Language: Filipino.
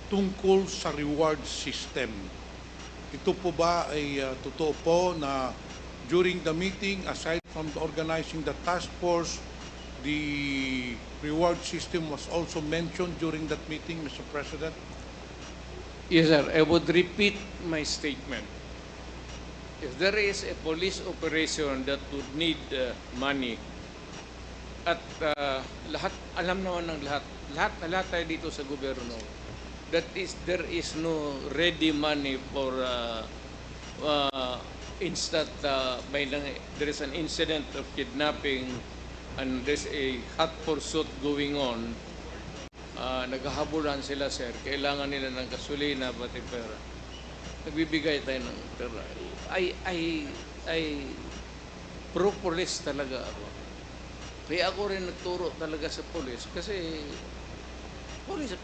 tungkol sa reward system. Ito po ba ay totoo po na during the meeting, aside from organizing the task force, the reward system was also mentioned during that meeting, Mr. President? Yes, sir. I would repeat my statement. If there is a police operation that would need money, at lahat, alam naman ng lahat tayo dito sa gobyerno, there is no ready money for instant, there is an incident of kidnapping and there's a hot pursuit going on. Naghahabulan sila, sir. Kailangan nila ng gasolina, pati pera. Nagbibigay tayo ng pera. I pro-police talaga ako. Kaya ako rin nagturo talaga sa police kasi police,